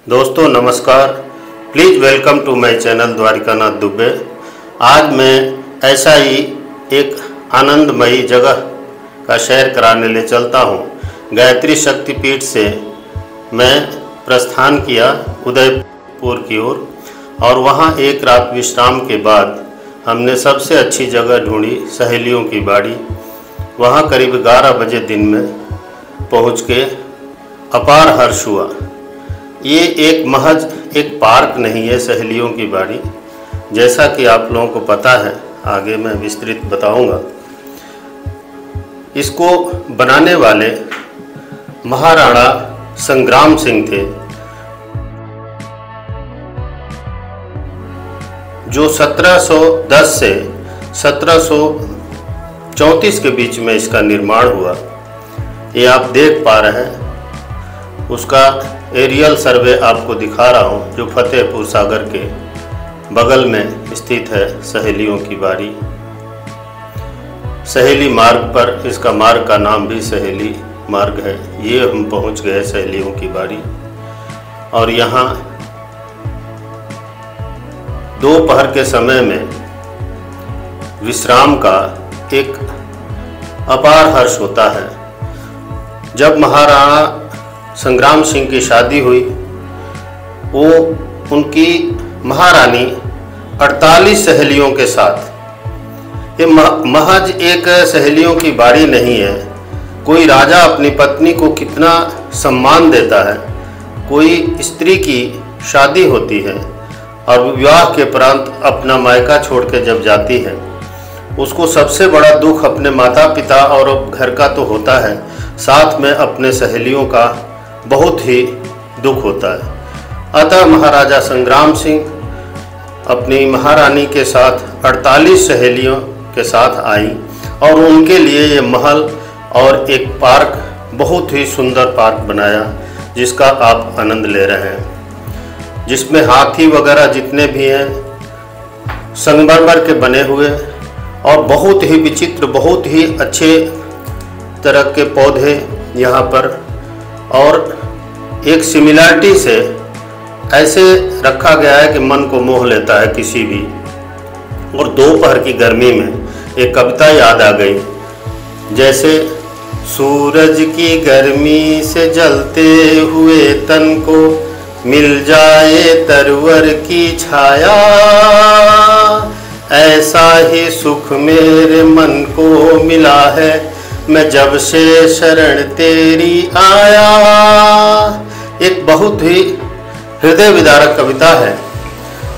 दोस्तों नमस्कार। Please welcome to my channel Dwarikanath Dubey. आज मैं ऐसा ही एक आनंदमयी जगह का सैर कराने ले चलता हूँ। गायत्री शक्तिपीठ से मैं प्रस्थान किया उदयपुर की ओर और वहाँ एक रात विश्राम के बाद हमने सबसे अच्छी जगह ढूंढी सहेलियों की बाड़ी। वहाँ करीब 11 बजे दिन में पहुँच के अपार हर्ष हुआ। ये एक महज एक पार्क नहीं है सहेलियों की बाड़ी, जैसा कि आप लोगों को पता है, आगे मैं विस्तृत बताऊंगा। इसको बनाने वाले महाराणा संग्राम सिंह थे, जो 1710 से 1734 के बीच में इसका निर्माण हुआ। ये आप देख पा रहे हैं, उसका एरियल सर्वे आपको दिखा रहा हूँ, जो फतेहपुर सागर के बगल में स्थित है सहेलियों की बाड़ी। सहेली मार्ग पर इसका मार्ग का नाम भी सहेली मार्ग है। ये हम पहुँच गए सहेलियों की बाड़ी और यहाँ दोपहर के समय में विश्राम का एक अपार हर्ष होता है। जब महाराणा संग्राम सिंह की शादी हुई, वो उनकी महारानी 48 सहेलियों के साथ, ये महज एक सहेलियों की बाड़ी नहीं है। कोई राजा अपनी पत्नी को कितना सम्मान देता है। कोई स्त्री की शादी होती है और विवाह के उपरांत अपना मायका छोड़ के जब जाती है, उसको सबसे बड़ा दुख अपने माता पिता और घर का तो होता है, साथ में अपने सहेलियों का बहुत ही दुख होता है। अतः महाराजा संग्राम सिंह अपनी महारानी के साथ 48 सहेलियों के साथ आई और उनके लिए ये महल और एक पार्क, बहुत ही सुंदर पार्क बनाया, जिसका आप आनंद ले रहे हैं। जिसमें हाथी वगैरह जितने भी हैं संगमरमर के बने हुए और बहुत ही विचित्र, बहुत ही अच्छे तरह के पौधे यहाँ पर, और एक सिमिलरिटी से ऐसे रखा गया है कि मन को मोह लेता है किसी भी। और दोपहर की गर्मी में एक कविता याद आ गई, जैसे सूरज की गर्मी से जलते हुए तन को मिल जाए तरवर की छाया, ऐसा ही सुख मेरे मन को मिला है, मैं जब से शरण तेरी आया। एक बहुत ही हृदय विदारक कविता है।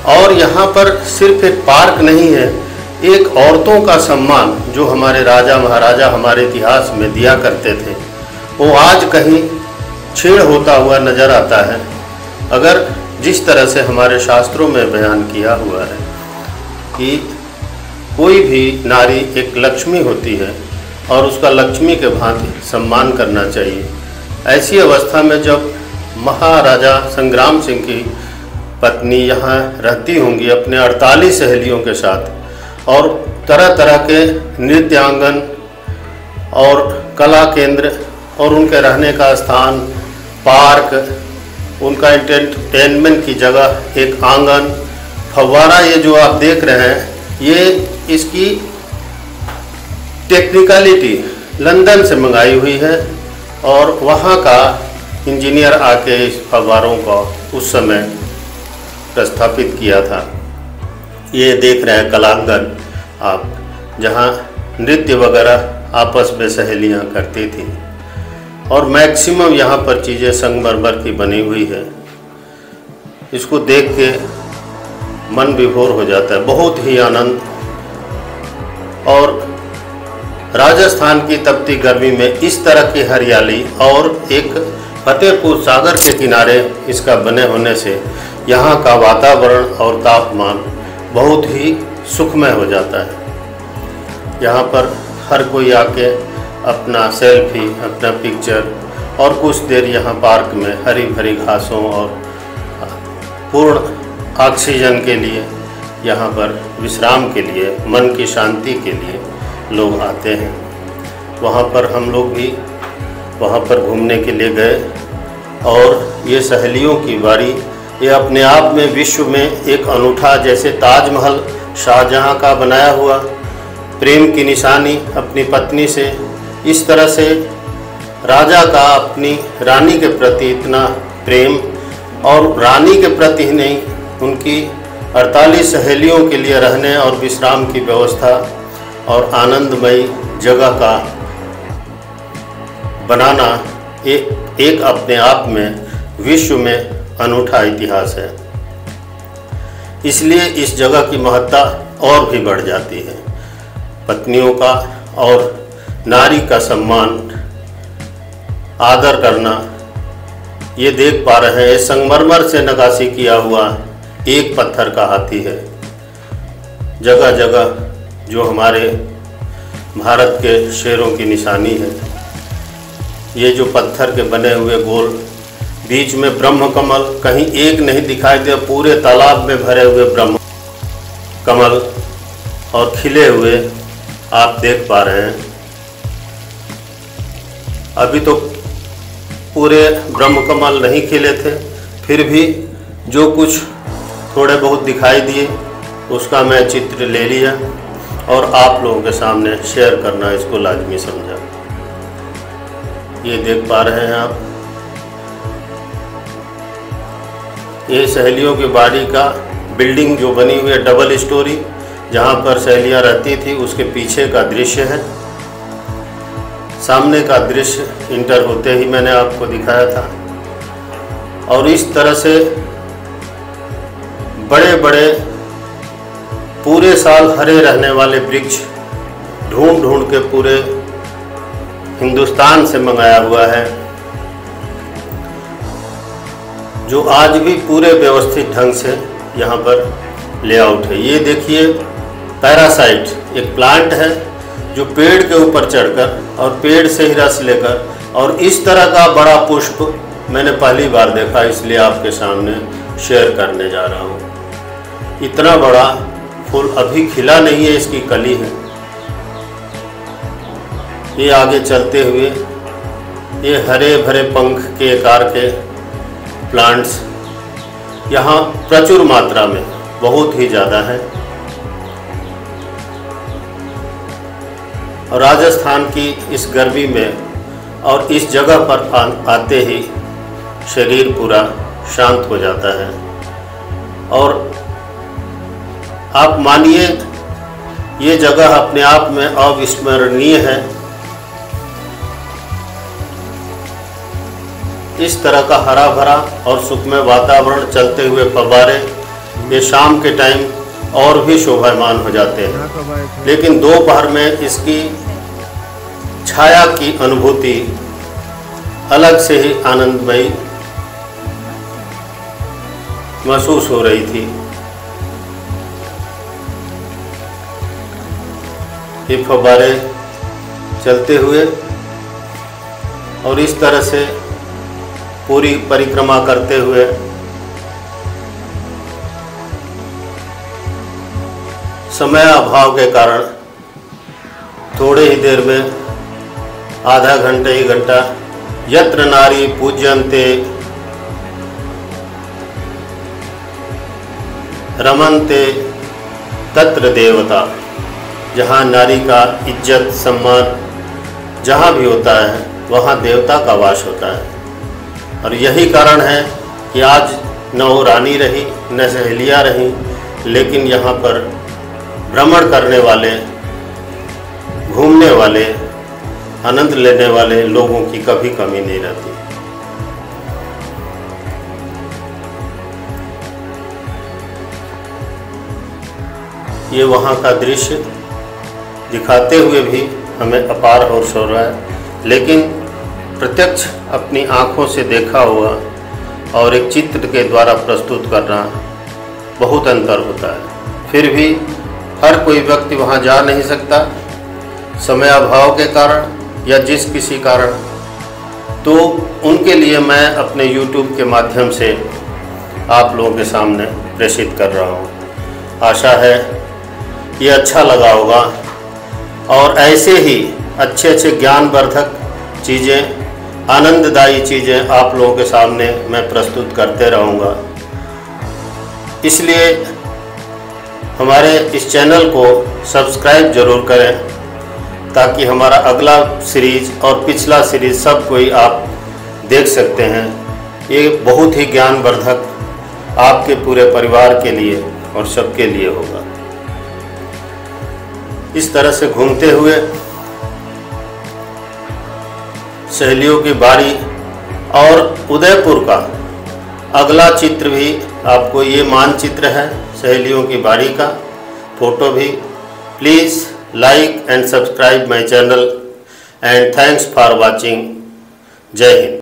और यहाँ पर सिर्फ एक पार्क नहीं है, एक औरतों का सम्मान जो हमारे राजा महाराजा हमारे इतिहास में दिया करते थे, वो आज कहीं छीण होता हुआ नजर आता है। अगर जिस तरह से हमारे शास्त्रों में बयान किया हुआ है कि कोई भी नारी एक लक्ष्मी होती है और उसका लक्ष्मी के भांति सम्मान करना चाहिए, ऐसी अवस्था में जब महाराजा संग्राम सिंह की पत्नी यहाँ रहती होंगी अपने 48 सहेलियों के साथ, और तरह तरह के नृत्यांगन और कला केंद्र और उनके रहने का स्थान, पार्क, उनका एंटरटेनमेंट की जगह, एक आंगन, फव्वारा, ये जो आप देख रहे हैं, ये इसकी टेक्निकलिटी लंदन से मंगाई हुई है और वहाँ का इंजीनियर आके इस फव्वारों को उस समय प्रस्थापित किया था। ये देख रहे हैं कलांगन आप, जहाँ नृत्य वगैरह आपस में सहेलियाँ करती थी, और मैक्सिमम यहाँ पर चीज़ें संगमरमर की बनी हुई है। इसको देख के मन विभोर हो जाता है, बहुत ही आनंद। और राजस्थान की तपती गर्मी में इस तरह की हरियाली और एक फतेहपुर सागर के किनारे इसका बने होने से यहाँ का वातावरण और तापमान बहुत ही सुखमय हो जाता है। यहाँ पर हर कोई आके अपना सेल्फी, अपना पिक्चर और कुछ देर यहाँ पार्क में हरी भरी घासों और पूर्ण ऑक्सीजन के लिए, यहाँ पर विश्राम के लिए, मन की शांति के लिए लोग आते हैं। वहाँ पर हम लोग भी वहाँ पर घूमने के लिए गए और ये सहेलियों की बाड़ी, ये अपने आप में विश्व में एक अनूठा, जैसे ताजमहल शाहजहां का बनाया हुआ प्रेम की निशानी अपनी पत्नी से, इस तरह से राजा का अपनी रानी के प्रति इतना प्रेम, और रानी के प्रति ही नहीं, उनकी 48 सहेलियों के लिए रहने और विश्राम की व्यवस्था और आनंदमयी जगह का बनाना एक अपने आप में विश्व में अनूठा इतिहास है। इसलिए इस जगह की महत्ता और भी बढ़ जाती है। पत्नियों का और नारी का सम्मान, आदर करना, ये देख पा रहे हैं। संगमरमर से नक्काशी किया हुआ एक पत्थर का हाथी है। जगह जगह जो हमारे भारत के शेरों की निशानी है। ये जो पत्थर के बने हुए गोल, बीच में ब्रह्म कमल, कहीं एक नहीं दिखाई दे, पूरे तालाब में भरे हुए ब्रह्म कमल और खिले हुए आप देख पा रहे हैं। अभी तो पूरे ब्रह्म कमल नहीं खिले थे, फिर भी जो कुछ थोड़े बहुत दिखाई दिए उसका मैं चित्र ले लिया और आप लोगों के सामने शेयर करना इसको लाजमी समझा। ये देख पा रहे हैं आप, ये सहेलियों की बाड़ी का बिल्डिंग जो बनी हुई है डबल स्टोरी, जहाँ पर सहेलियाँ रहती थी, उसके पीछे का दृश्य है। सामने का दृश्य इंटर होते ही मैंने आपको दिखाया था। और इस तरह से बड़े बड़े पूरे साल हरे रहने वाले वृक्ष ढूंढ ढूंढ के पूरे हिंदुस्तान से मंगाया हुआ है, जो आज भी पूरे व्यवस्थित ढंग से यहाँ पर लेआउट है। ये देखिए, पैरासाइट एक प्लांट है जो पेड़ के ऊपर चढ़कर और पेड़ से ही रस लेकर, और इस तरह का बड़ा पुष्प मैंने पहली बार देखा, इसलिए आपके सामने शेयर करने जा रहा हूँ। इतना बड़ा फूल अभी खिला नहीं है, इसकी कली है। ये आगे चलते हुए ये हरे भरे पंख के आकार के प्लांट्स यहाँ प्रचुर मात्रा में, बहुत ही ज़्यादा है। और राजस्थान की इस गर्मी में और इस जगह पर आते ही शरीर पूरा शांत हो जाता है। और आप मानिए, ये जगह अपने आप में अविस्मरणीय है। इस तरह का हरा भरा और सुखमय वातावरण, चलते हुए फव्वारे, ये शाम के टाइम और भी शोभायमान हो जाते हैं। लेकिन दोपहर में इसकी छाया की अनुभूति अलग से ही आनंदमयी महसूस हो रही थी। ये फव्वारे चलते हुए और इस तरह से पूरी परिक्रमा करते हुए समय अभाव के कारण थोड़े ही देर में, आधा घंटा ही घंटा, यत्र नारी पूज्यन्ते रमन्ते तत्र देवता, जहाँ नारी का इज्जत सम्मान जहाँ भी होता है वहाँ देवता का वास होता है। और यही कारण है कि आज न वो रानी रही न सहेलियाँ रहीं, लेकिन यहाँ पर भ्रमण करने वाले, घूमने वाले, आनंद लेने वाले लोगों की कभी कमी नहीं रहती। ये वहाँ का दृश्य दिखाते हुए भी हमें अपार हर्ष हो रहा है, लेकिन प्रत्यक्ष अपनी आँखों से देखा हुआ और एक चित्र के द्वारा प्रस्तुत करना बहुत अंतर होता है। फिर भी हर कोई व्यक्ति वहाँ जा नहीं सकता, समय अभाव के कारण या जिस किसी कारण, तो उनके लिए मैं अपने YouTube के माध्यम से आप लोगों के सामने प्रेषित कर रहा हूँ। आशा है ये अच्छा लगा होगा और ऐसे ही अच्छे अच्छे ज्ञानवर्धक चीज़ें आनंददायी चीज़ें आप लोगों के सामने मैं प्रस्तुत करते रहूँगा। इसलिए हमारे इस चैनल को सब्सक्राइब ज़रूर करें ताकि हमारा अगला सीरीज़ और पिछला सीरीज़ सब कोई आप देख सकते हैं। ये बहुत ही ज्ञानवर्धक आपके पूरे परिवार के लिए और सबके लिए होगा। इस तरह से घूमते हुए सहेलियों की बारी और उदयपुर का अगला चित्र भी आपको, ये मानचित्र है सहेलियों की बारी का, फोटो भी। Please like and subscribe my channel and thanks for watching. जय हिंद।